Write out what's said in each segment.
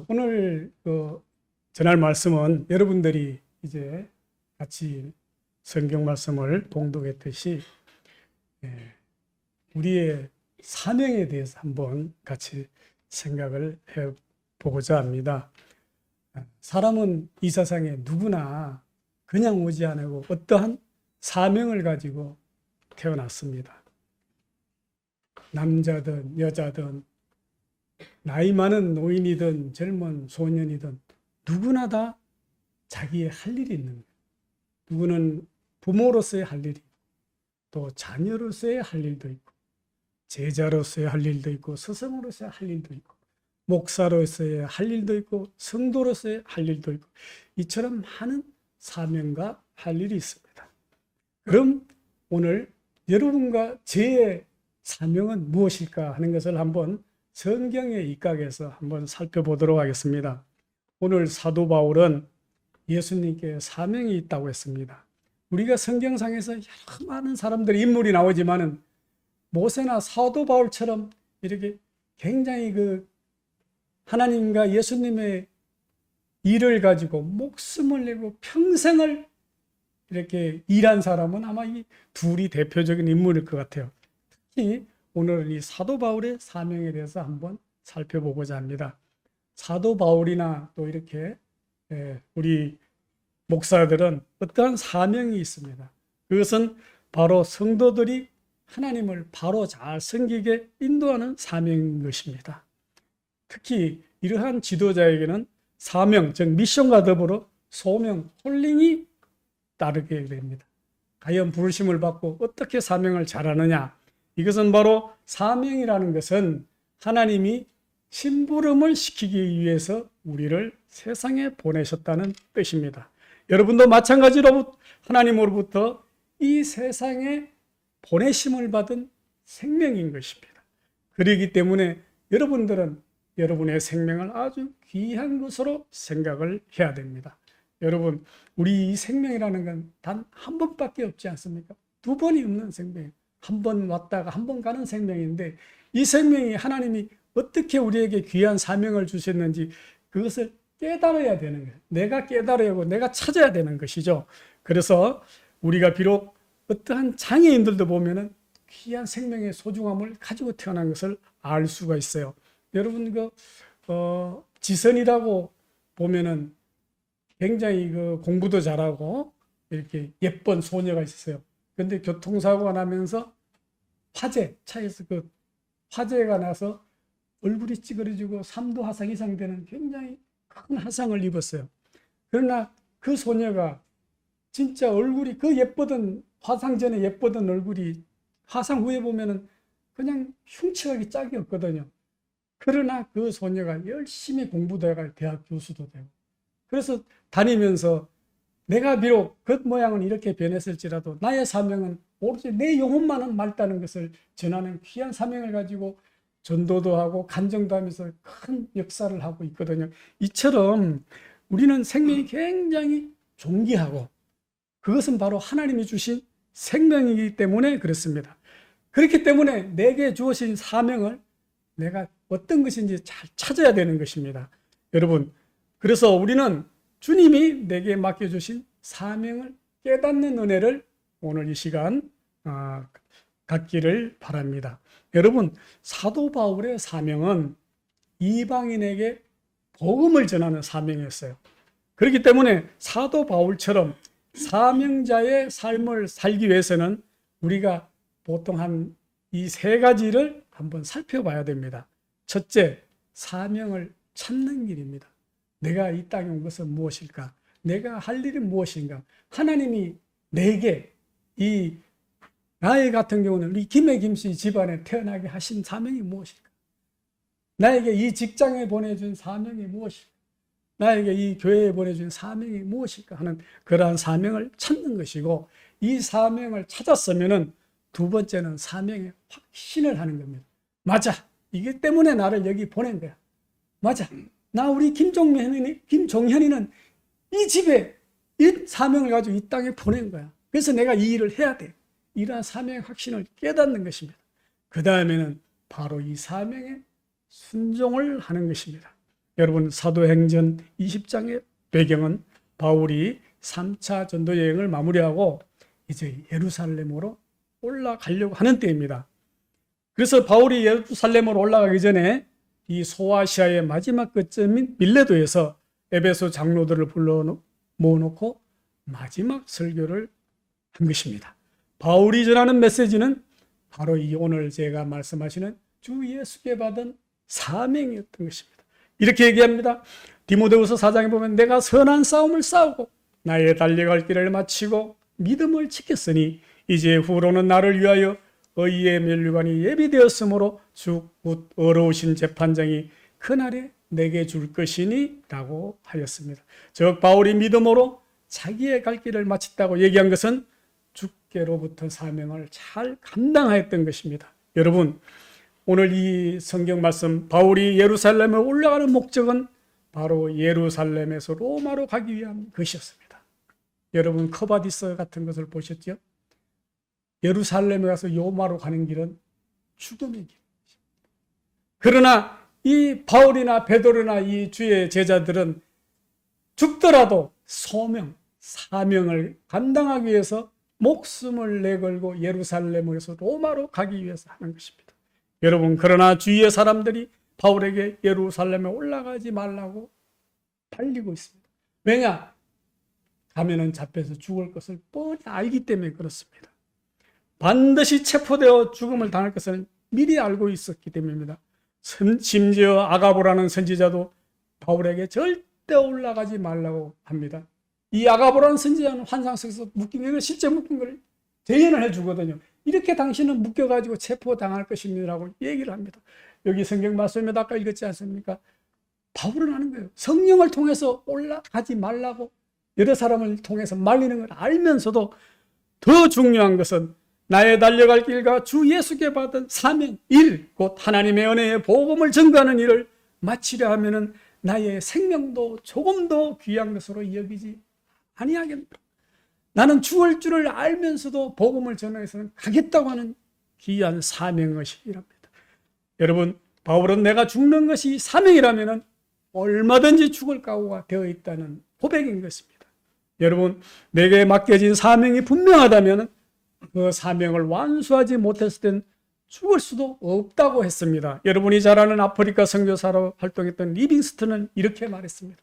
오늘 전할 말씀은 여러분들이 이제 같이 성경 말씀을 봉독했듯이 우리의 사명에 대해서 한번 같이 생각을 해보고자 합니다. 사람은 이 세상에 누구나 그냥 오지 않고 어떠한 사명을 가지고 태어났습니다. 남자든 여자든 나이 많은 노인이든 젊은 소년이든 누구나 다 자기의 할 일이 있는 거예요. 누구는 부모로서의 할 일이 있고, 또 자녀로서의 할 일도 있고, 제자로서의 할 일도 있고, 스승으로서의 할 일도 있고, 목사로서의 할 일도 있고, 성도로서의 할 일도 있고, 이처럼 많은 사명과 할 일이 있습니다. 그럼 오늘 여러분과 저의 사명은 무엇일까 하는 것을 한번 성경에 입각해서 한번 살펴보도록 하겠습니다. 오늘 사도 바울은 예수님께 사명이 있다고 했습니다. 우리가 성경상에서 여러 많은 사람들의 인물이 나오지만은 모세나 사도 바울처럼 이렇게 굉장히 하나님과 예수님의 일을 가지고 목숨을 내고 평생을 이렇게 일한 사람은 아마 이 둘이 대표적인 인물일 것 같아요. 특히 오늘은 이 사도 바울의 사명에 대해서 한번 살펴보고자 합니다. 사도 바울이나 또 이렇게 우리 목사들은 어떠한 사명이 있습니다. 그것은 바로 성도들이 하나님을 바로 잘 섬기게 인도하는 사명인 것입니다. 특히 이러한 지도자에게는 사명, 즉 미션과 더불어 소명, 콜링이 따르게 됩니다. 과연 부르심을 받고 어떻게 사명을 잘하느냐? 이것은 바로 사명이라는 것은 하나님이 심부름을 시키기 위해서 우리를 세상에 보내셨다는 뜻입니다. 여러분도 마찬가지로 하나님으로부터 이 세상에 보내심을 받은 생명인 것입니다. 그렇기 때문에 여러분들은 여러분의 생명을 아주 귀한 것으로 생각을 해야 됩니다. 여러분, 우리 이 생명이라는 건 단 한 번밖에 없지 않습니까? 두 번이 없는 생명이에요. 한 번 왔다가 한 번 가는 생명인데, 이 생명이 하나님이 어떻게 우리에게 귀한 사명을 주셨는지 그것을 깨달아야 되는 거예요. 내가 깨달아야 하고 내가 찾아야 되는 것이죠. 그래서 우리가 비록 어떠한 장애인들도 보면은 귀한 생명의 소중함을 가지고 태어난 것을 알 수가 있어요. 여러분 지선이라고 보면은 굉장히 공부도 잘하고 이렇게 예쁜 소녀가 있었어요. 근데 교통사고가 나면서 차에서 화재가 나서 얼굴이 찌그러지고 3도 화상 이상 되는 굉장히 큰 화상을 입었어요. 그러나 그 소녀가 진짜 얼굴이 예쁘던 화상 전에 예쁘던 얼굴이 화상 후에 보면은 그냥 흉측하게 짝이 없거든요. 그러나 그 소녀가 열심히 공부도 해가 대학 교수도 되고, 그래서 다니면서 내가 비록 겉모양은 이렇게 변했을지라도 나의 사명은 오로지 내 영혼만은 맑다는 것을 전하는 귀한 사명을 가지고 전도도 하고 간정도 하면서 큰 역사를 하고 있거든요. 이처럼 우리는 생명이 굉장히 존귀하고 그것은 바로 하나님이 주신 생명이기 때문에 그렇습니다. 그렇기 때문에 내게 주어진 사명을 내가 어떤 것인지 잘 찾아야 되는 것입니다. 여러분, 그래서 우리는 주님이 내게 맡겨주신 사명을 깨닫는 은혜를 오늘 이 시간 갖기를 바랍니다. 여러분, 사도 바울의 사명은 이방인에게 복음을 전하는 사명이었어요. 그렇기 때문에 사도 바울처럼 사명자의 삶을 살기 위해서는 우리가 보통 한 이 세 가지를 한번 살펴봐야 됩니다. 첫째, 사명을 찾는 길입니다. 내가 이 땅에 온 것은 무엇일까? 내가 할 일은 무엇인가? 하나님이 내게 나의 같은 경우는 우리 김씨 집안에 태어나게 하신 사명이 무엇일까? 나에게 이 직장에 보내준 사명이 무엇일까? 나에게 이 교회에 보내준 사명이 무엇일까 하는 그러한 사명을 찾는 것이고, 이 사명을 찾았으면은 두 번째는 사명에 확신을 하는 겁니다. 맞아, 이게 때문에 나를 여기 보낸 거야. 맞아, 우리 김종현이는 이 집에 이 사명을 가지고 이 땅에 보낸 거야. 그래서 내가 이 일을 해야 돼. 이러한 사명의 확신을 깨닫는 것입니다. 그 다음에는 바로 이 사명에 순종을 하는 것입니다. 여러분, 사도행전 20장의 배경은 바울이 3차 전도 여행을 마무리하고 이제 예루살렘으로 올라가려고 하는 때입니다. 그래서 바울이 예루살렘으로 올라가기 전에 이 소아시아의 마지막 끝점인 밀레도에서 에베소 장로들을 불러 모아놓고 마지막 설교를 한 것입니다. 바울이 전하는 메시지는 바로 이 오늘 제가 말씀하시는 주 예수께 받은 사명이었던 것입니다. 이렇게 얘기합니다. 디모데후서 4장에 보면 내가 선한 싸움을 싸우고 나의 달려갈 길을 마치고 믿음을 지켰으니 이제 후로는 나를 위하여 의의 면류관이 예비되었으므로 주 곧 어려우신 재판장이 그날에 내게 줄 것이니 라고 하였습니다. 즉 바울이 믿음으로 자기의 갈 길을 마쳤다고 얘기한 것은 주께로부터 사명을 잘 감당하였던 것입니다. 여러분, 오늘 이 성경 말씀 바울이 예루살렘에 올라가는 목적은 바로 예루살렘에서 로마로 가기 위한 것이었습니다. 여러분, 커바디스 같은 것을 보셨죠? 예루살렘에 가서 로마로 가는 길은 죽음의 길. 그러나 이 바울이나 베드로나 이 주의 제자들은 죽더라도 소명, 사명을 감당하기 위해서 목숨을 내걸고 예루살렘에서 로마로 가기 위해서 하는 것입니다. 여러분, 그러나 주위의 사람들이 바울에게 예루살렘에 올라가지 말라고 달리고 있습니다. 왜냐? 가면은 잡혀서 죽을 것을 뻔히 알기 때문에 그렇습니다. 반드시 체포되어 죽음을 당할 것을 미리 알고 있었기 때문입니다. 심지어 아가보라는 선지자도 바울에게 절대 올라가지 말라고 합니다. 이 아가보라는 선지자는 환상 속에서 묶인 걸 실제 묶인 걸 재현을 해주거든요. 이렇게 당신은 묶여가지고 체포당할 것입니다라고 얘기를 합니다. 여기 성경 말씀에 아까 읽었지 않습니까? 바울은 하는 거예요. 성령을 통해서 올라가지 말라고 여러 사람을 통해서 말리는 걸 알면서도 더 중요한 것은 나의 달려갈 길과 주 예수께 받은 사명, 일, 곧 하나님의 은혜의 복음을 전가하는 일을 마치려 하면은 나의 생명도 조금 더 귀한 것으로 여기지 아니하겠노라. 나는 죽을 줄을 알면서도 복음을 전하여서는 가겠다고 하는 귀한 사명의식이랍니다. 여러분, 바울은 내가 죽는 것이 사명이라면은 얼마든지 죽을 각오가 되어 있다는 고백인 것입니다. 여러분, 내게 맡겨진 사명이 분명하다면은 그 사명을 완수하지 못했을 땐 죽을 수도 없다고 했습니다. 여러분이 잘 아는 아프리카 선교사로 활동했던 리빙스턴은 이렇게 말했습니다.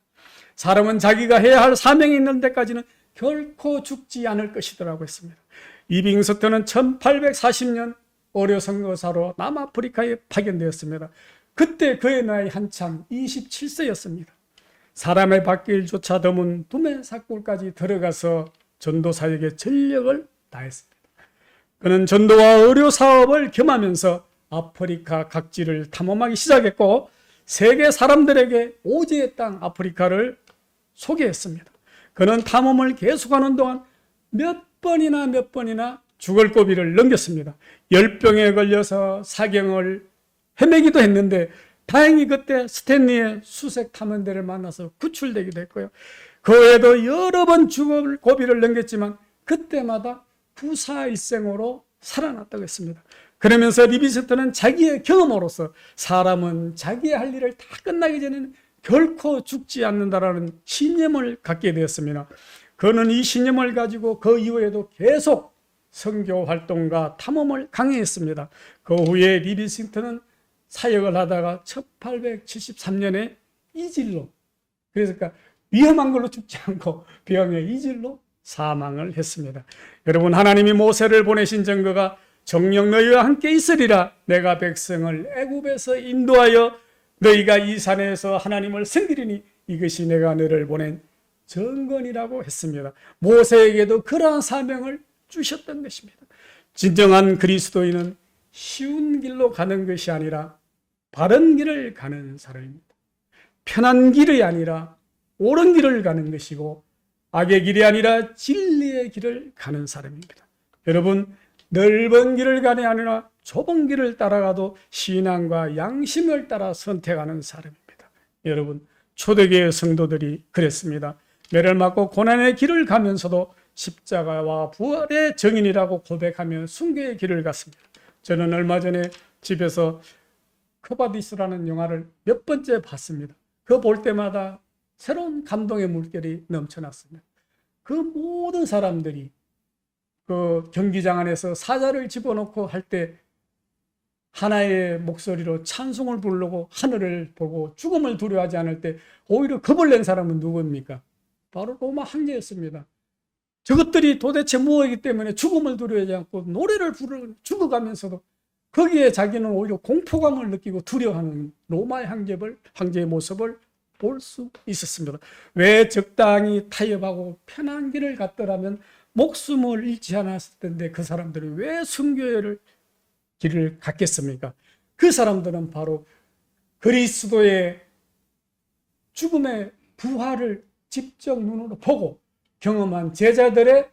사람은 자기가 해야 할 사명이 있는 데까지는 결코 죽지 않을 것이더라고 했습니다. 리빙스턴은 1840년 어려 선교사로 남아프리카에 파견되었습니다. 그때 그의 나이 한참 27세였습니다. 사람의 발길조차 드문 두메 사골까지 들어가서 전도 사역에 전력을 다했습니다. 그는 전도와 의료 사업을 겸하면서 아프리카 각지를 탐험하기 시작했고 세계 사람들에게 오지의 땅 아프리카를 소개했습니다. 그는 탐험을 계속하는 동안 몇 번이나 죽을 고비를 넘겼습니다. 열병에 걸려서 사경을 헤매기도 했는데 다행히 그때 스탠리의 수색 탐험대를 만나서 구출되기도 했고요. 그 외에도 여러 번 죽을 고비를 넘겼지만 그때마다 부사일생으로 살아났다고 했습니다. 그러면서 리빙스턴은 자기의 경험으로서 사람은 자기의 할 일을 다 끝나기 전에는 결코 죽지 않는다라는 신념을 갖게 되었습니다. 그는 이 신념을 가지고 그 이후에도 계속 선교 활동과 탐험을 강행했습니다. 그 후에 리빙스턴은 사역을 하다가 1873년에 이질로, 그러니까 위험한 걸로 죽지 않고 병의 이질로 사망을 했습니다. 여러분, 하나님이 모세를 보내신 증거가 정녕 너희와 함께 있으리라. 내가 백성을 애굽에서 인도하여 너희가 이 산에서 하나님을 섬기리니 이것이 내가 너를 보낸 증거니라고 했습니다. 모세에게도 그러한 사명을 주셨던 것입니다. 진정한 그리스도인은 쉬운 길로 가는 것이 아니라 바른 길을 가는 사람입니다. 편한 길이 아니라 옳은 길을 가는 것이고 악의 길이 아니라 진리의 길을 가는 사람입니다. 여러분, 넓은 길을 가니 아니라 좁은 길을 따라가도 신앙과 양심을 따라 선택하는 사람입니다. 여러분, 초대교회 성도들이 그랬습니다. 매를 맞고 고난의 길을 가면서도 십자가와 부활의 증인이라고 고백하며 순교의 길을 갔습니다. 저는 얼마 전에 집에서 커바디스라는 영화를 몇 번째 봤습니다. 그 볼 때마다 새로운 감동의 물결이 넘쳐났습니다. 그 모든 사람들이 그 경기장 안에서 사자를 집어넣고 할 때 하나의 목소리로 찬송을 부르고 하늘을 보고 죽음을 두려워하지 않을 때 오히려 겁을 낸 사람은 누구입니까? 바로 로마 황제였습니다. 저것들이 도대체 무엇이기 때문에 죽음을 두려워하지 않고 노래를 부르고 죽어가면서도 거기에 자기는 오히려 공포감을 느끼고 두려워하는 로마의 황제의 모습을 볼 수 있었습니다. 왜 적당히 타협하고 편한 길을 갔더라면 목숨을 잃지 않았을 텐데 그 사람들이 왜 순교의 길을 갔겠습니까? 그 사람들은 바로 그리스도의 죽음의 부활을 직접 눈으로 보고 경험한 제자들의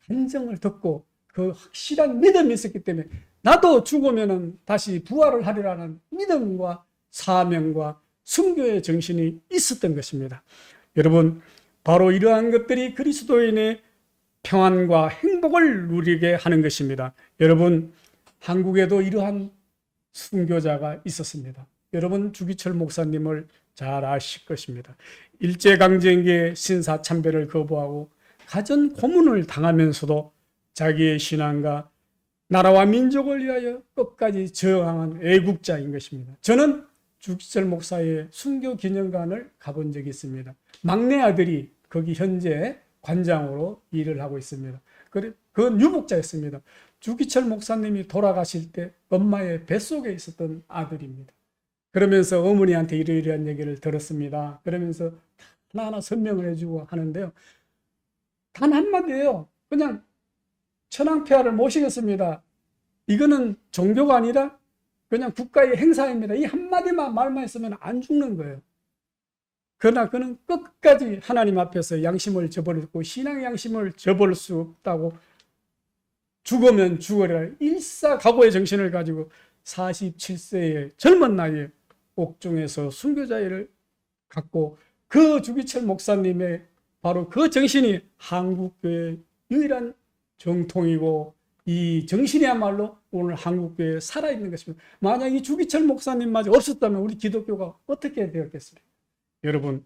간증을 듣고 그 확실한 믿음이 있었기 때문에 나도 죽으면 다시 부활을 하리라는 믿음과 사명과 순교의 정신이 있었던 것입니다. 여러분, 바로 이러한 것들이 그리스도인의 평안과 행복을 누리게 하는 것입니다. 여러분, 한국에도 이러한 순교자가 있었습니다. 여러분, 주기철 목사님을 잘 아실 것입니다. 일제강점기에 신사참배를 거부하고 가전 고문을 당하면서도 자기의 신앙과 나라와 민족을 위하여 끝까지 저항한 애국자인 것입니다. 저는 주기철 목사의 순교 기념관을 가본 적이 있습니다. 막내 아들이 거기 현재 관장으로 일을 하고 있습니다. 그건 유복자였습니다. 주기철 목사님이 돌아가실 때 엄마의 뱃속에 있었던 아들입니다. 그러면서 어머니한테 이러이러한 얘기를 들었습니다. 그러면서 하나하나 설명을 해주고 하는데요. 단 한마디예요. 그냥 천황폐하를 모시겠습니다. 이거는 종교가 아니라 그냥 국가의 행사입니다. 이 한마디만 말만 했으면 안 죽는 거예요. 그러나 그는 끝까지 하나님 앞에서 양심을 저버렸고 신앙의 양심을 저버릴 수 없다고 죽으면 죽으리라 일사각오의 정신을 가지고 47세의 젊은 나이에 옥중에서 순교자를 갖고 그 주기철 목사님의 바로 그 정신이 한국교회의 유일한 정통이고 이 정신이야말로 오늘 한국교회에 살아있는 것입니다. 만약 이 주기철 목사님마저 없었다면 우리 기독교가 어떻게 되었겠습니까? 여러분,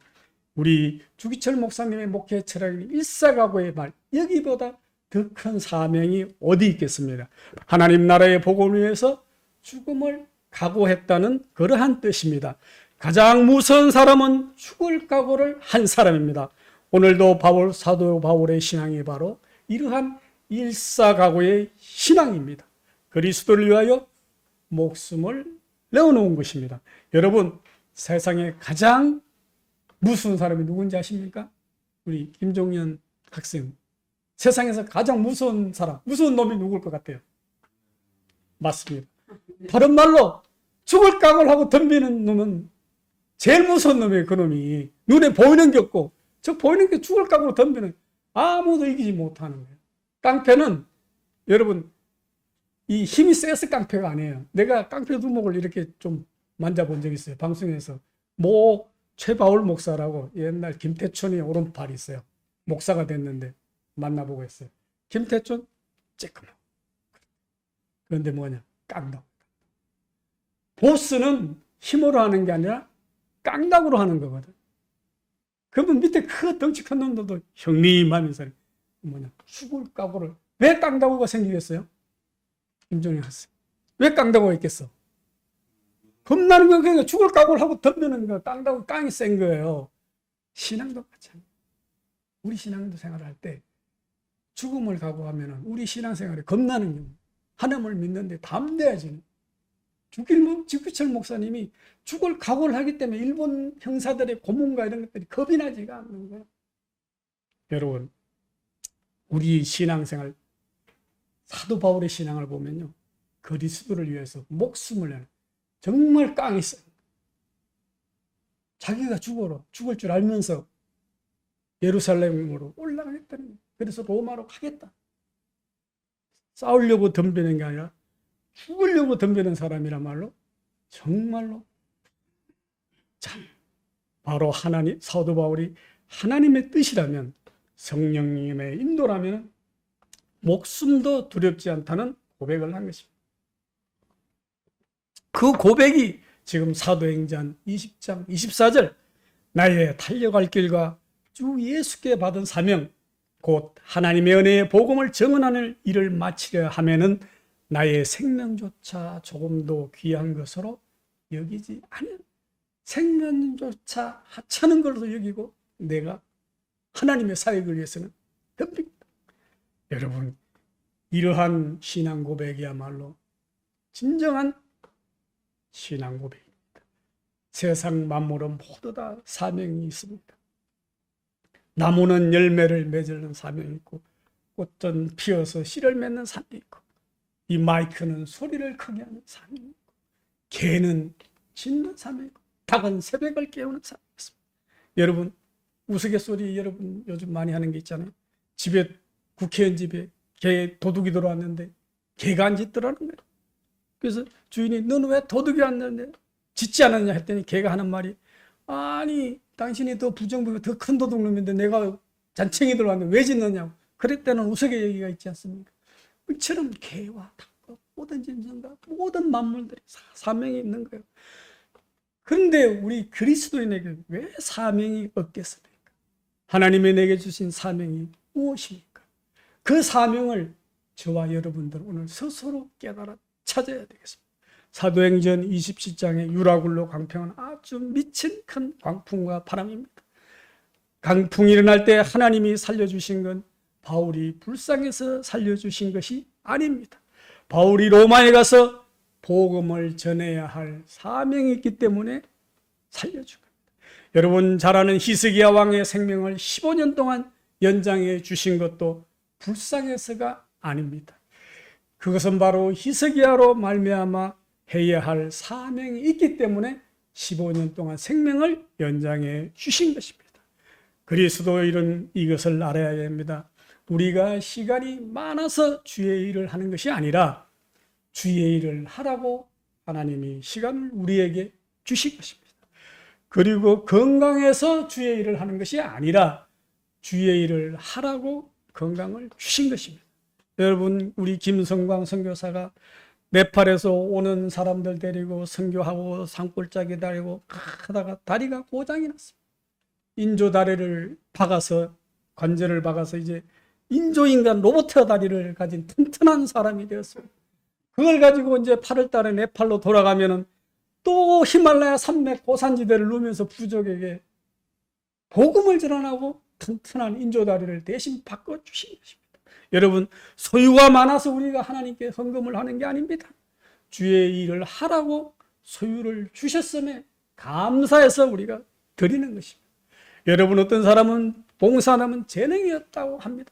우리 주기철 목사님의 목회 철학인 일사각오의 말, 여기보다 더 큰 사명이 어디 있겠습니까? 하나님 나라의 복음을 위해서 죽음을 각오했다는 그러한 뜻입니다. 가장 무서운 사람은 죽을 각오를 한 사람입니다. 오늘도 사도 바울의 신앙이 바로 이러한 일사각오의 신앙입니다. 그리스도를 위하여 목숨을 내어놓은 것입니다. 여러분, 세상에 가장 무서운 사람이 누군지 아십니까? 우리 김종현 학생. 세상에서 가장 무서운 사람, 무서운 놈이 누굴 것 같아요? 맞습니다. 다른 말로 죽을 각오를 하고 덤비는 놈은 제일 무서운 놈이에요. 그 놈이 눈에 보이는 게 없고 저 보이는 게 죽을 각오로 덤비는 아무도 이기지 못하는 거예요. 깡패는 여러분 이 힘이 세서 깡패가 아니에요. 내가 깡패 두목을 이렇게 좀 만져본 적이 있어요. 방송에서 최바울 목사라고 옛날 김태촌이 오른팔이 있어요. 목사가 됐는데 만나보고 했어요. 김태촌 쬐끔하고 그런데 뭐냐? 깡다구. 보스는 힘으로 하는 게 아니라 깡다구로 하는 거거든. 그러면 밑에 덩치 큰 놈들도 형님하면서 뭐냐? 죽을 각오를. 왜 깡다구가 생기겠어요? 김종현 학생. 왜 깡다구가 있겠어? 겁나는 거 그냥 죽을 각오를 하고 덤비는 거 깡다구 깡이 센 거예요. 신앙도 마찬가지. 우리 신앙도 생활할 때 죽음을 각오하면 우리 신앙생활에 겁나는 경우 하나님을 믿는데 담대해지는 주기철 목사님이 죽을 각오를 하기 때문에 일본 형사들의 고문과 이런 것들이 겁이 나지가 않는 거예요. 여러분, 우리 신앙생활 사도 바울의 신앙을 보면요, 그리스도를 위해서 목숨을 내는 정말 깡이 있어요. 자기가 죽을 줄 알면서 예루살렘으로 올라가겠다는 거예요. 그래서 로마로 가겠다. 싸우려고 덤비는 게 아니라 죽으려고 덤비는 사람이란 말로 정말로 참 바로 사도 바울이 하나님의 뜻이라면 성령님의 인도라면 목숨도 두렵지 않다는 고백을 한 것입니다. 그 고백이 지금 사도행전 20장 24절 나의 달려갈 길과 주 예수께 받은 사명 곧 하나님의 은혜의 복음을 증언하는 일을 마치려 하면은 나의 생명조차 조금도 귀한 것으로 여기지 않은 생명조차 하찮은 것으로 여기고 내가 하나님의 사역을 위해서는 덤빕니다. 여러분, 이러한 신앙 고백이야말로 진정한 신앙 고백입니다. 세상 만물은 모두 다 사명이 있습니다. 나무는 열매를 맺는 사명이 있고 꽃은 피어서 씨를 맺는 사명이 있고 이 마이크는 소리를 크게 하는 사명이 있고 개는 짖는 사명이 있고 닭은 새벽을 깨우는 사명이 있습니다. 여러분, 우스갯소리 여러분 요즘 많이 하는 게 있잖아요. 집에 국회의원 집에 개 도둑이 들어왔는데 개가 안 짖더라는 거예요. 그래서 주인이 너는 왜 도둑이 왔는데 짖지 않았냐 했더니 개가 하는 말이 아니 당신이 더 부정부가 더 큰 도둑놈인데 내가 잔챙이 들어왔는데 왜 짖느냐고. 그랬다는 우스개 얘기가 있지 않습니까? 이처럼 개와 닭과 모든 짐승과 모든 만물들이 사명이 있는 거예요. 그런데 우리 그리스도인에게 왜 사명이 없겠습니까? 하나님이 내게 주신 사명이 무엇입니까? 그 사명을 저와 여러분들 오늘 스스로 깨달아 찾아야 되겠습니다. 사도행전 27장의 유라굴로 광풍은 아주 미친 큰 광풍과 바람입니다. 강풍이 일어날 때 하나님이 살려주신 건 바울이 불쌍해서 살려주신 것이 아닙니다. 바울이 로마에 가서 복음을 전해야 할 사명이 있기 때문에 살려준 겁니다. 여러분 잘 아는 히스기야 왕의 생명을 15년 동안 연장해 주신 것도 불쌍해서가 아닙니다. 그것은 바로 히스기야로 말미암아 해야 할 사명이 있기 때문에 15년 동안 생명을 연장해 주신 것입니다. 그리스도인은 이것을 알아야 됩니다. 우리가 시간이 많아서 주의 일을 하는 것이 아니라 주의 일을 하라고 하나님이 시간을 우리에게 주신 것입니다. 그리고 건강해서 주의 일을 하는 것이 아니라 주의 일을 하라고 건강을 주신 것입니다. 여러분, 우리 김성광 선교사가 네팔에서 오는 사람들 데리고 선교하고 산골짜기 다니고 하다가 다리가 고장이 났습니다. 인조 다리를 박아서 관절을 박아서 이제 인조인간 로봇 다리를 가진 튼튼한 사람이 되었습니다. 그걸 가지고 이제 8월 달에 네팔로 돌아가면은 또 히말라야 산맥 고산지대를 누면서 부족에게 복음을 전하고 튼튼한 인조 다리를 대신 바꿔 주신 것입니다. 여러분, 소유가 많아서 우리가 하나님께 헌금을 하는 게 아닙니다. 주의 일을 하라고 소유를 주셨음에 감사해서 우리가 드리는 것입니다. 여러분, 어떤 사람은 봉사하면 재능이 없다고 합니다.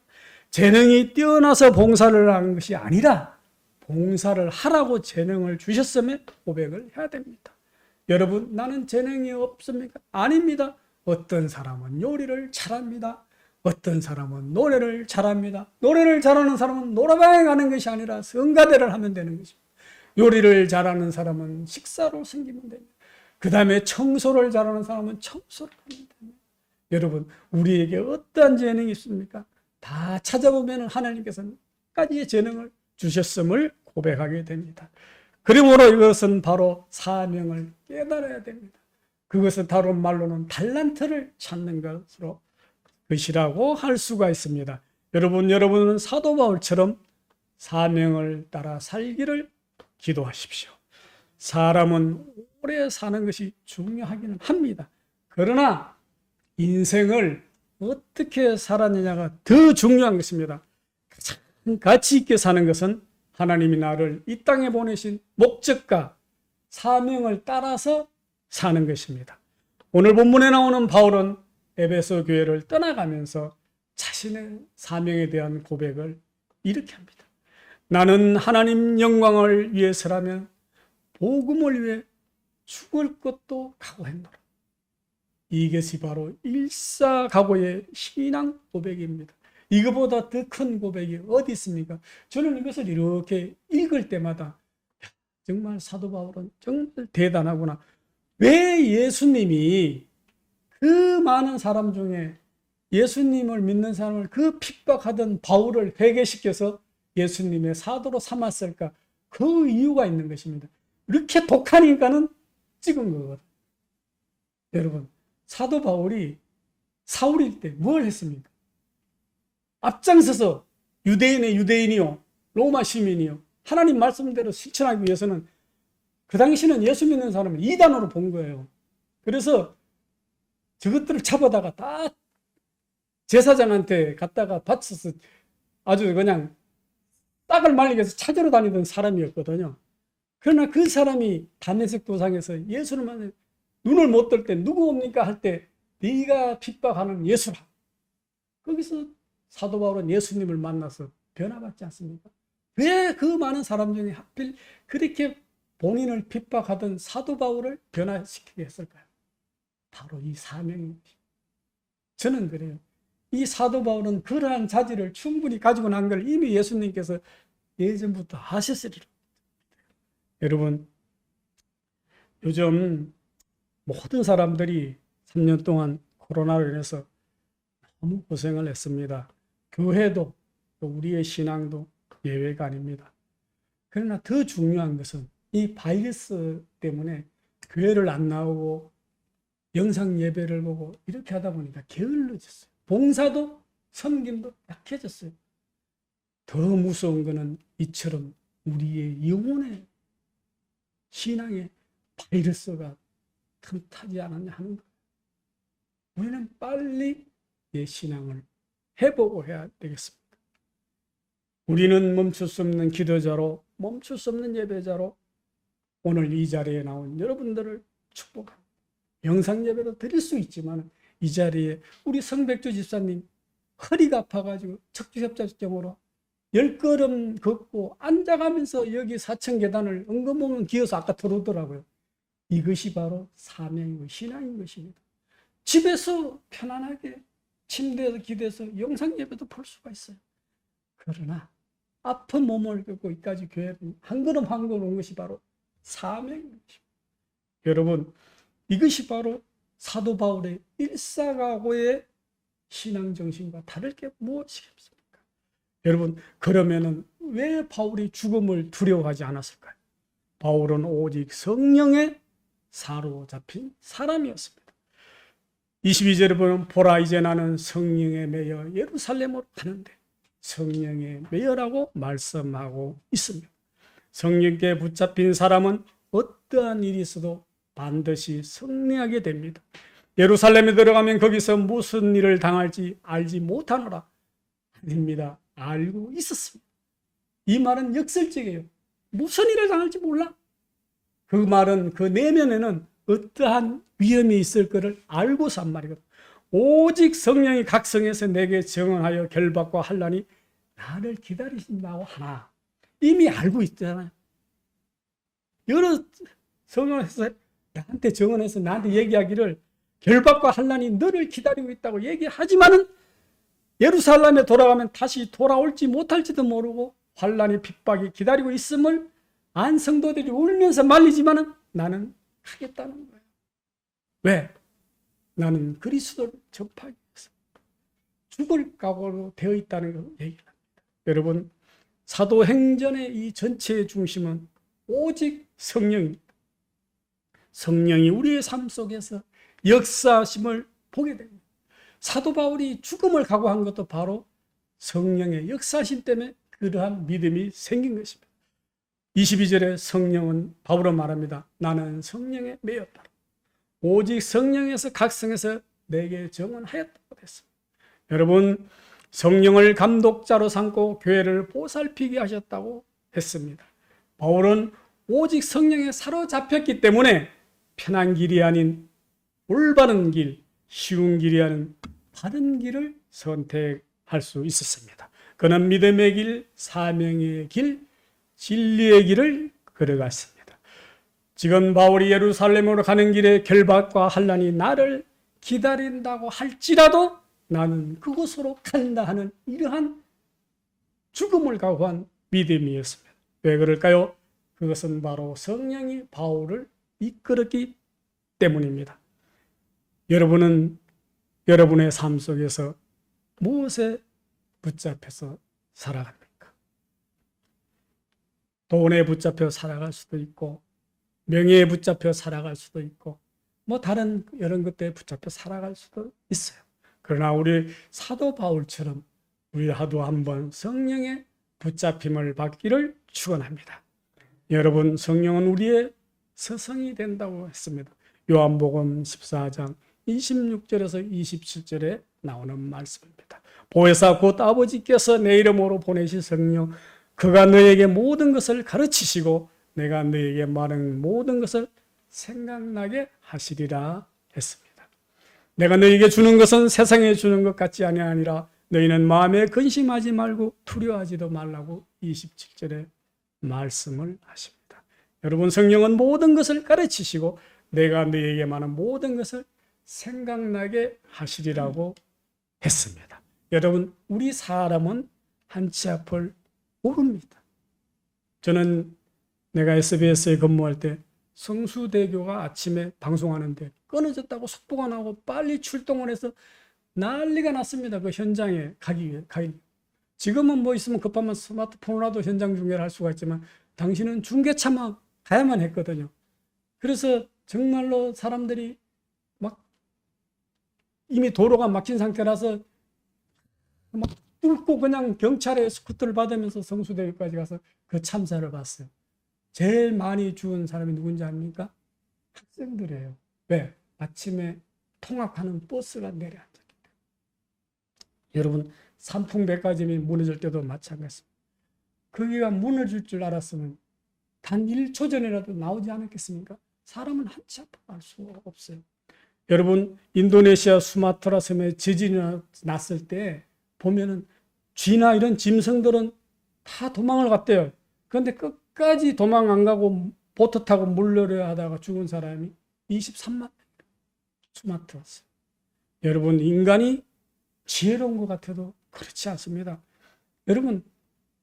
재능이 뛰어나서 봉사를 하는 것이 아니라 봉사를 하라고 재능을 주셨음에 고백을 해야 됩니다. 여러분, 나는 재능이 없습니까? 아닙니다. 어떤 사람은 요리를 잘합니다. 어떤 사람은 노래를 잘합니다. 노래를 잘하는 사람은 노래방에 가는 것이 아니라 성가대를 하면 되는 것입니다. 요리를 잘하는 사람은 식사로 섬기면 됩니다. 그 다음에 청소를 잘하는 사람은 청소를 하면 됩니다. 여러분, 우리에게 어떠한 재능이 있습니까? 다 찾아보면 하나님께서는 까지의 재능을 주셨음을 고백하게 됩니다. 그러므로 이것은 바로 사명을 깨달아야 됩니다. 그것은 다른 말로는 달란트를 찾는 것이라고 할 수가 있습니다. 여러분은 사도 바울처럼 사명을 따라 살기를 기도하십시오. 사람은 오래 사는 것이 중요하기는 합니다. 그러나 인생을 어떻게 살았느냐가 더 중요한 것입니다. 가장 가치 있게 사는 것은 하나님이 나를 이 땅에 보내신 목적과 사명을 따라서 사는 것입니다. 오늘 본문에 나오는 바울은 에베소 교회를 떠나가면서 자신의 사명에 대한 고백을 이렇게 합니다. 나는 하나님 영광을 위해서라면 복음을 위해 죽을 것도 각오했노라. 이것이 바로 일사각오의 신앙 고백입니다. 이거보다 더 큰 고백이 어디 있습니까? 저는 이것을 이렇게 읽을 때마다 정말 사도 바울은 정말 대단하구나. 왜 예수님이 그 많은 사람 중에 예수님을 믿는 사람을 그 핍박하던 바울을 회개시켜서 예수님의 사도로 삼았을까? 그 이유가 있는 것입니다. 이렇게 독한 인간은 찍은 거거든. 여러분, 사도 바울이 사울일 때 뭘 했습니까? 앞장서서 유대인의 유대인이요, 로마 시민이요, 하나님 말씀대로 실천하기 위해서는 그 당시는 예수 믿는 사람을 이단으로 본 거예요. 그래서 저것들을 잡아다가 다 제사장한테 갖다가 바쳐서 아주 그냥 딱을 말리기 위해서 찾으러 다니던 사람이었거든요. 그러나 그 사람이 다메섹 도상에서 예수를 만나 눈을 못 뜰 때 누구 옵니까 할 때 네가 핍박하는 예수라. 거기서 사도 바울은 예수님을 만나서 변화받지 않습니까? 왜 그 많은 사람 중에 하필 그렇게 본인을 핍박하던 사도 바울을 변화시키게 했을까요? 바로 이 사명입니다. 저는 그래요. 이 사도 바울은 그러한 자질을 충분히 가지고 난 걸 이미 예수님께서 예전부터 아셨으리라. 여러분, 요즘 모든 사람들이 3년 동안 코로나로 인해서 너무 고생을 했습니다. 교회도 또 우리의 신앙도 예외가 아닙니다. 그러나 더 중요한 것은 이 바이러스 때문에 교회를 안 나오고 영상 예배를 보고 이렇게 하다 보니까 게을러졌어요. 봉사도 섬김도 약해졌어요. 더 무서운 것은 이처럼 우리의 영혼의 신앙의 바이러스가 틈타지 않았냐 하는 거예요. 우리는 빨리 내 신앙을 회복해야 되겠습니다. 우리는 멈출 수 없는 기도자로, 멈출 수 없는 예배자로 오늘 이 자리에 나온 여러분들을 축복합니다. 영상 예배도 드릴 수 있지만 이 자리에 우리 성백주 집사님 허리가 아파가지고 척추협착증으로 10걸음 걷고 앉아가면서 여기 4층 계단을 엉금엉금 기어서 아까 들어오더라고요. 이것이 바로 사명이고 신앙인 것입니다. 집에서 편안하게 침대에서 기대서 영상 예배도 볼 수가 있어요. 그러나 아픈 몸을 걷고 이까지 교회를 한 걸음 한 걸음 온 것이 바로 사명인 것입니다. 여러분, 이것이 바로 사도 바울의 일사각오의 신앙 정신과 다를 게 무엇이겠습니까? 여러분, 그러면은 왜 바울이 죽음을 두려워하지 않았을까요? 바울은 오직 성령에 사로잡힌 사람이었습니다. 22절에 보면 보라 이제 나는 성령에 매여 예루살렘으로 가는데 성령에 매여라고 말씀하고 있습니다. 성령께 붙잡힌 사람은 어떠한 일이 있어도 반드시 승리하게 됩니다. 예루살렘에 들어가면 거기서 무슨 일을 당할지 알지 못하노라. 아닙니다. 알고 있었습니다. 이 말은 역설적이에요. 무슨 일을 당할지 몰라. 그 말은 그 내면에는 어떠한 위험이 있을 것을 알고서 한 말이거든. 오직 성령이 각성해서 내게 증언하여 결박과 환난이 나를 기다리신다고 하나. 이미 알고 있잖아요. 여러 성령에서 나한테 증언해서 나한테 얘기하기를 결박과 환난이 너를 기다리고 있다고 얘기하지만은 예루살렘에 돌아가면 다시 돌아올지 못할지도 모르고 환난이 핍박이 기다리고 있음을 안 성도들이 울면서 말리지만은 나는 하겠다는 거예요. 왜? 나는 그리스도를 접하기 위해서 죽을 각오로 되어 있다는 걸 얘기합니다. 여러분, 사도행전의 이 전체의 중심은 오직 성령입니다. 성령이 우리의 삶 속에서 역사하심을 보게 됩니다. 사도 바울이 죽음을 각오한 것도 바로 성령의 역사하심 때문에 그러한 믿음이 생긴 것입니다. 22절에 성령은 바울은 말합니다. 나는 성령에 매였다. 오직 성령에서 각성해서 내게 증언하였다고 했습니다. 여러분, 성령을 감독자로 삼고 교회를 보살피게 하셨다고 했습니다. 바울은 오직 성령에 사로잡혔기 때문에 편한 길이 아닌 올바른 길, 쉬운 길이 아닌 바른 길을 선택할 수 있었습니다. 그는 믿음의 길, 사명의 길, 진리의 길을 걸어갔습니다. 지금 바울이 예루살렘으로 가는 길에 결박과 환난이 나를 기다린다고 할지라도 나는 그곳으로 간다 하는 이러한 죽음을 각오한 믿음이었습니다. 왜 그럴까요? 그것은 바로 성령이 바울을 이끌었기 때문입니다. 여러분은 여러분의 삶 속에서 무엇에 붙잡혀서 살아갑니까? 돈에 붙잡혀 살아갈 수도 있고, 명예에 붙잡혀 살아갈 수도 있고 뭐 다른 이런 것들에 붙잡혀 살아갈 수도 있어요. 그러나 우리 사도 바울처럼 우리도 한번 성령의 붙잡힘을 받기를 축원합니다. 여러분, 성령은 우리의 스승이 된다고 했습니다. 요한복음 14장 26절에서 27절에 나오는 말씀입니다. 보혜사 곧 아버지께서 내 이름으로 보내신 성령, 그가 너에게 모든 것을 가르치시고 내가 너에게 말한 모든 것을 생각나게 하시리라 했습니다. 내가 너에게 주는 것은 세상에 주는 것 같지 아니하니라. 너희는 마음에 근심하지 말고 두려워하지도 말라고 27절에 말씀을 하십니다. 여러분, 성령은 모든 것을 가르치시고 내가 너에게 말한 모든 것을 생각나게 하시리라고 했습니다. 여러분, 우리 사람은 한 치 앞을 모릅니다. 저는 내가 SBS에 근무할 때 성수대교가 아침에 방송하는데 끊어졌다고 속보가 나고 빨리 출동을 해서 난리가 났습니다. 그 현장에 가기 위해. 지금은 뭐 있으면 급하면 스마트폰으로도 현장 중계를 할 수가 있지만 당시는 중계차만 가야만 했거든요. 그래서 정말로 사람들이 막 이미 도로가 막힌 상태라서 막 뚫고 그냥 경찰의 스쿠터를 받으면서 성수대교까지 가서 그 참사를 봤어요. 제일 많이 죽은 사람이 누군지 압니까? 학생들이에요. 왜? 아침에 통학하는 버스가 내려앉았기 때문에. 여러분, 삼풍백화점이 무너질 때도 마찬가지입니다. 거기가 무너질 줄 알았으면 단 1초 전이라도 나오지 않았겠습니까? 사람은 한치 앞을 알 수가 없어요. 여러분, 인도네시아 수마트라 섬에 지진이 났을 때 보면은 쥐나 이런 짐승들은 다 도망을 갔대요. 그런데 끝까지 도망 안 가고 보트 타고 물려려 하다가 죽은 사람이 23만 수마트라섬. 여러분, 인간이 지혜로운 것 같아도 그렇지 않습니다. 여러분,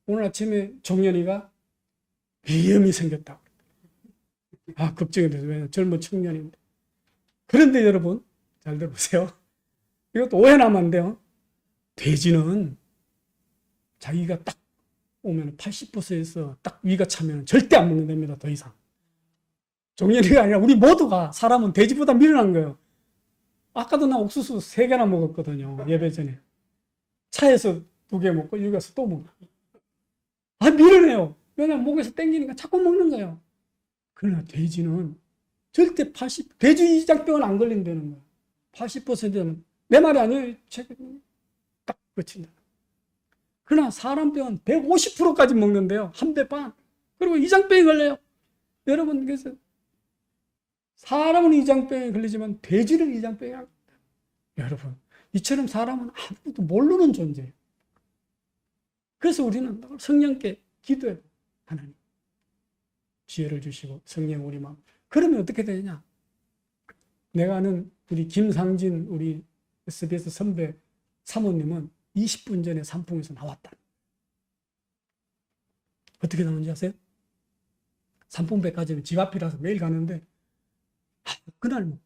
오늘 아침에 종현이가 위험이 생겼다고. 걱정이 돼서. 왜냐면 젊은 청년인데. 그런데 여러분, 잘 들어보세요. 이것도 오해나면 안 돼요. 돼지는 자기가 딱 오면 80%에서 딱 위가 차면 절대 안 먹는답니다. 더 이상. 종현이가 아니라 우리 모두가 사람은 돼지보다 미련한 거예요. 아까도 나 옥수수 3개나 먹었거든요. 예배 전에. 차에서 2개 먹고 여기 가서 또 먹어. 미련해요. 왜냐면 목에서 땡기니까 자꾸 먹는 거예요. 그러나 돼지는 절대 돼지 이장병은 안 걸린다는 거예요. 80%는 내 말이 아니에요. 딱 그친다. 그러나 사람 병은 150%까지 먹는데요. 한 배 반. 그리고 이장병이 걸려요. 여러분, 그래서 사람은 이장병에 걸리지만 돼지는 이장병이 안 걸려요. 여러분, 이처럼 사람은 아무것도 모르는 존재예요. 그래서 우리는 성령께 기도해요. 하나님, 지혜를 주시고 성령 우리 마음. 그러면 어떻게 되느냐? 내가 아는 우리 김상진 우리 SBS 선배 사모님은 20분 전에 산풍에서 나왔다. 어떻게 나오는지 아세요? 산풍백화점이 집 앞이라서 매일 가는데 그날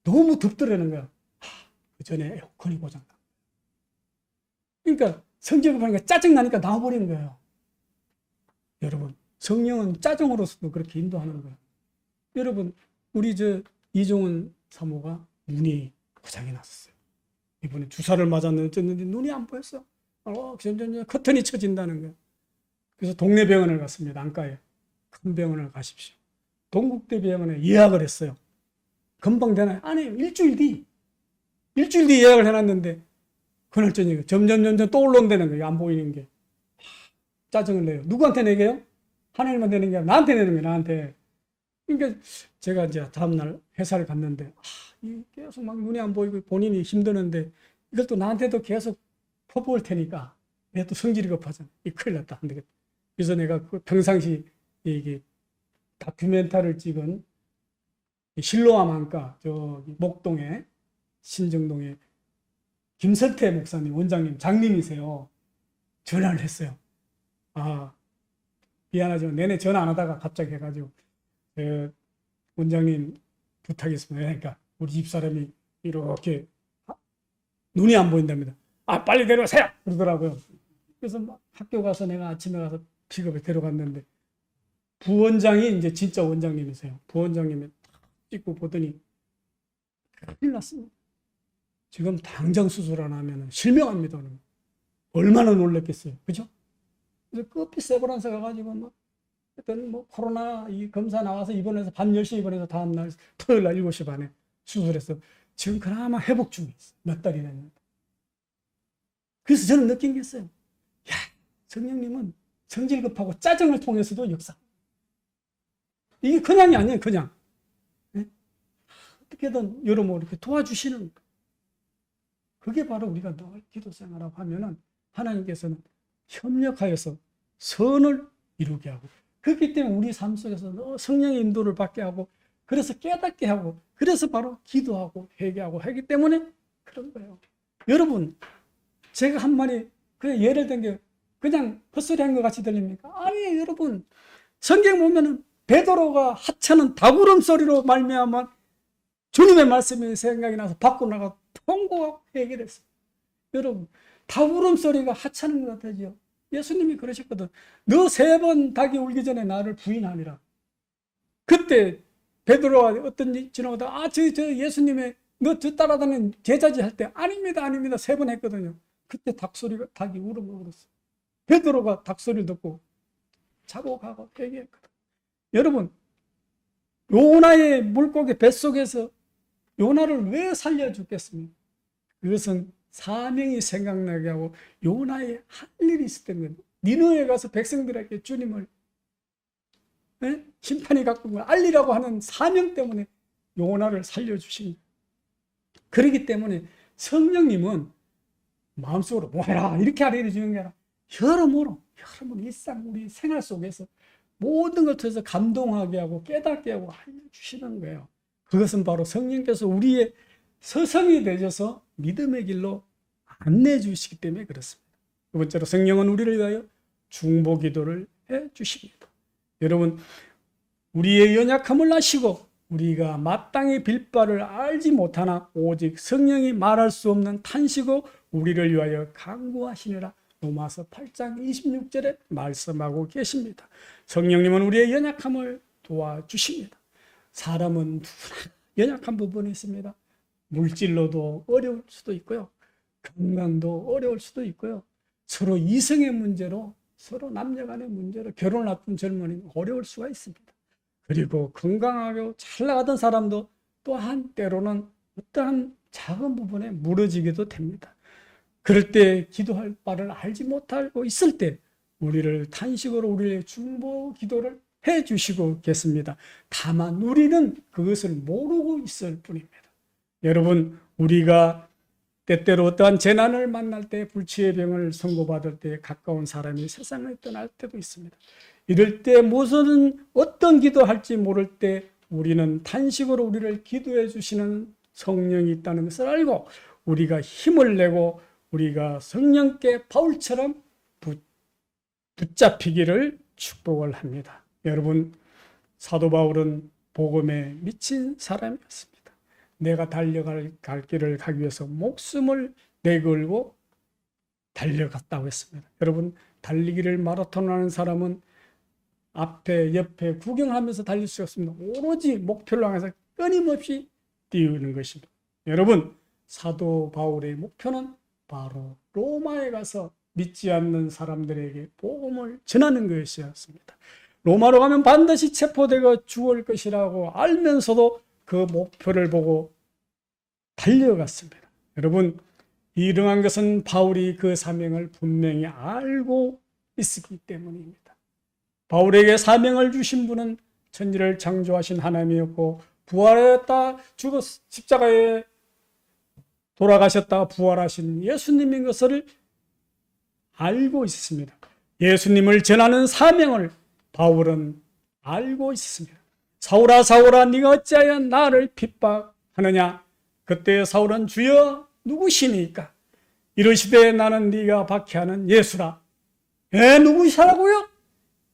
너무 덥더라는 거야. 그 전에 에어컨이 고장나. 그러니까 성경을 보니까 짜증나니까 나와버리는 거예요. 여러분, 성령은 짜증으로서도 그렇게 인도하는 거예요. 여러분, 우리 이종훈 사모가 눈이 고장이 났었어요. 이번에 주사를 맞았는데 어쨌는지 눈이 안 보였어. 점점 커튼이 쳐진다는 거예요. 그래서 동네 병원을 갔습니다. 안과에. 큰 병원을 가십시오. 동국대 병원에 예약을 했어요. 금방 되나요? 아니에요. 일주일 뒤 예약을 해놨는데 그날 저녁에 점점 또 올라온다는 거예요. 안 보이는 게. 짜증을 내요. 누구한테 내게요? 하나님한테 내는 게 아니라 나한테 내는 거예요. 나한테. 그러니까 제가 이제 다음날 회사를 갔는데 계속 막 눈이 안 보이고 본인이 힘드는데 이걸 또 나한테도 계속 퍼부을 테니까 내가 또 성질이 급하잖아. 큰일 났다. 안 되겠다. 그래서 내가 평상시 이게 다큐멘터리를 찍은 실로암 안과 저기 목동에 신정동에 김설태 목사님 원장님 장님이세요. 전화를 했어요. 미안하지만 내내 전화 안 하다가 갑자기 해가지고 원장님 부탁했습니다. 그러니까 우리 집사람이 이렇게 눈이 안 보인답니다. 빨리 데려오세요 그러더라고요. 그래서 막 학교 가서 내가 아침에 가서 픽업에 데려갔는데 부원장이 이제 진짜 원장님이세요. 부원장님이 찍고 보더니 큰일 났습니다. 지금 당장 수술 안 하면 실명합니다. 얼마나 놀랐겠어요. 그죠? 그래서 급히 세브란스 가가지고 뭐 코로나 이 검사 나와서 입원해서 밤 10시에 입원해서 다음날 토요일 날 7시 반에 수술해서 지금 그나마 회복 중에 있어요. 몇 달이 됐는데. 그래서 저는 느낀 게 있어요. 야, 성령님은 성질 급하고 짜증을 통해서도 역사. 이게 그냥이 아니에요, 그냥. 네? 어떻게든 여러모로 이렇게 도와주시는 거예요. 그게 바로 우리가 늘 기도 생활하고 하면은 하나님께서는 협력하여서 선을 이루게 하고, 그렇기 때문에 우리 삶 속에서 성령의 인도를 받게 하고, 그래서 깨닫게 하고, 그래서 바로 기도하고 회개하고 하기 때문에 그런 거예요. 여러분, 제가 한 말이 그냥 예를 든 게 그냥 헛소리 한 것 같이 들립니까? 아니, 여러분, 성경 보면은 베드로가 하찮은 다구름 소리로 말미암아 주님의 말씀이 생각이 나서 밖으로 나가 통곡하고 회개를 했어요. 여러분, 다구름 소리가 하찮은 것 같아요. 예수님이 그러셨거든. 너 3번 닭이 울기 전에 나를 부인하니라. 그때 베드로가 어떤 지나가다 저 예수님의 너 저 따라다니는 제자지 할 때 아닙니다 3번 했거든요. 그때 닭이 울어버렸어요. 베드로가 닭소리를 듣고 자복하고 회개했거든. 여러분, 요나의 물고기 뱃속에서 요나를 왜 살려주겠습니까? 그것은 사명이 생각나게 하고 요나의 할 일이 있었던 거예요. 니느웨에 가서 백성들에게 주님을 심판이 갖고 걸 알리라고 하는 사명 때문에 요나를 살려주신 거예요. 그렇기 때문에 성령님은 마음속으로 뭐해라 이렇게 알려주는 게 아니라 여러모로 일상 우리 생활 속에서 모든 것을 통해서 감동하게 하고 깨닫게 하고 알려주시는 거예요. 그것은 바로 성령께서 우리의 서성이 되셔서 믿음의 길로 안내해 주시기 때문에 그렇습니다. 두 번째로 성령은 우리를 위하여 중보 기도를 해 주십니다. 여러분, 우리의 연약함을 아시고 우리가 마땅히 빌 바를 알지 못하나 오직 성령이 말할 수 없는 탄식으로 우리를 위하여 간구하시느라 로마서 8장 26절에 말씀하고 계십니다. 성령님은 우리의 연약함을 도와주십니다. 사람은 누구나 연약한 부분이 있습니다. 물질로도 어려울 수도 있고요. 건강도 어려울 수도 있고요. 서로 이성의 문제로, 서로 남녀 간의 문제로 결혼을 앞둔 젊은이는 어려울 수가 있습니다. 그리고 건강하고 잘 나가던 사람도 또한 때로는 어떠한 작은 부분에 무너지기도 됩니다. 그럴 때 기도할 바를 알지 못하고 있을 때 우리를 탄식으로 우리의 중보 기도를 해 주시고 계십니다. 다만 우리는 그것을 모르고 있을 뿐입니다. 여러분, 우리가 때때로 어떠한 재난을 만날 때, 불치의 병을 선고받을 때 가까운 사람이 세상을 떠날 때도 있습니다. 이럴 때 어떤 기도할지 모를 때 우리는 탄식으로 우리를 기도해 주시는 성령이 있다는 것을 알고 우리가 힘을 내고 우리가 성령께 바울처럼 붙잡히기를 축복을 합니다. 여러분, 사도 바울은 복음에 미친 사람이었습니다. 내가 달려갈 길을 가기 위해서 목숨을 내걸고 달려갔다고 했습니다. 여러분, 달리기를 마라톤 하는 사람은 앞에 옆에 구경하면서 달릴 수 없습니다. 오로지 목표를 향해서 끊임없이 뛰는 것입니다. 여러분, 사도 바울의 목표는 바로 로마에 가서 믿지 않는 사람들에게 복음을 전하는 것이었습니다. 로마로 가면 반드시 체포되고 죽을 것이라고 알면서도 그 목표를 보고 달려갔습니다. 여러분, 이러한 것은 바울이 그 사명을 분명히 알고 있었기 때문입니다. 바울에게 사명을 주신 분은 천지를 창조하신 하나님이었고 부활했다 십자가에 돌아가셨다가 부활하신 예수님인 것을 알고 있습니다. 예수님을 전하는 사명을 바울은 알고 있습니다. 사울아 사울아 네가 어찌하여 나를 핍박하느냐. 그때 사울은 주여 누구시니까 이르시되 나는 네가 박해하는 예수라. 누구시라고요?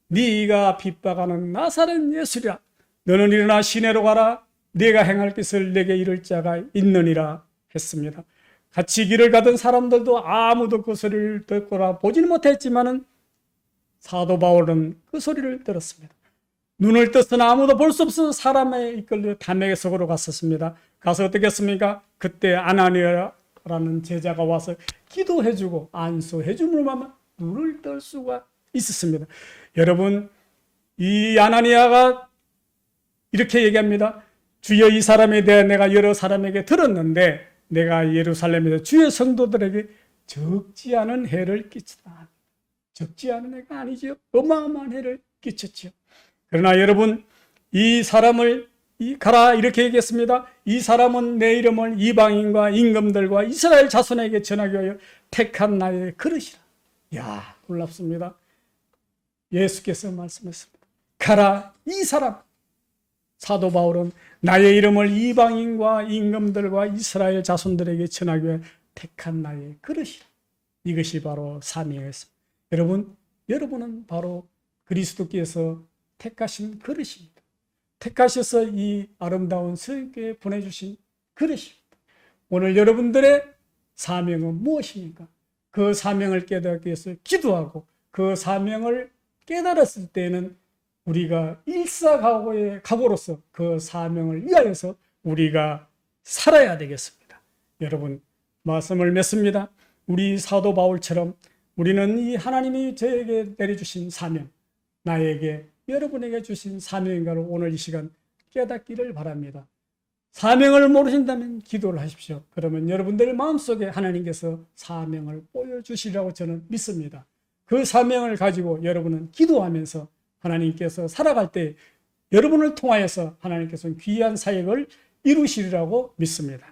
네가 핍박하는 나사렛 예수라. 너는 일어나 시내로 가라. 네가 행할 것을 내게 이를 자가 있느니라 했습니다. 같이 길을 가던 사람들도 아무도 그 소리를 듣거나 보지는 못했지만은 사도 바울은 그 소리를 들었습니다. 눈을 떠서는 아무도 볼 수 없어서 사람에 이끌려 담에게 속으로 갔었습니다. 가서 어떻게 했습니까? 그때 아나니아라는 제자가 와서 기도해주고 안수해줌으로만 눈을 뜰 수가 있었습니다. 여러분, 이 아나니아가 이렇게 얘기합니다. 주여, 이 사람에 대해 내가 여러 사람에게 들었는데 내가 예루살렘에서 주의 성도들에게 적지 않은 해를 끼쳤다. 적지 않은 해가 아니지요. 어마어마한 해를 끼쳤지요. 그러나 여러분, 이 사람을 가라 이렇게 얘기했습니다. 이 사람은 내 이름을 이방인과 임금들과 이스라엘 자손에게 전하기 위하여 택한 나의 그릇이라. 야, 놀랍습니다. 예수께서 말씀했습니다. 가라, 이 사람. 사도 바울은 나의 이름을 이방인과 임금들과 이스라엘 자손들에게 전하기 위해 택한 나의 그릇이라. 이것이 바로 사명이었습니다. 여러분은 바로 그리스도께서 택하신 그릇입니다. 택하셔서 이 아름다운 서교에 보내주신 그릇입니다. 오늘 여러분들의 사명은 무엇입니까? 그 사명을 깨닫기 위해서 기도하고 그 사명을 깨달았을 때는 우리가 일사각오의 각오로서 그 사명을 위하여서 우리가 살아야 되겠습니다. 여러분, 말씀을 맺습니다. 우리 사도 바울처럼 우리는 이 하나님이 저에게 내려주신 사명, 나에게 여러분에게 주신 사명인가를 오늘 이 시간 깨닫기를 바랍니다. 사명을 모르신다면 기도를 하십시오. 그러면 여러분들 마음속에 하나님께서 사명을 보여주시리라고 저는 믿습니다. 그 사명을 가지고 여러분은 기도하면서 하나님께서 살아갈 때 여러분을 통하여서 하나님께서는 귀한 사역을 이루시리라고 믿습니다.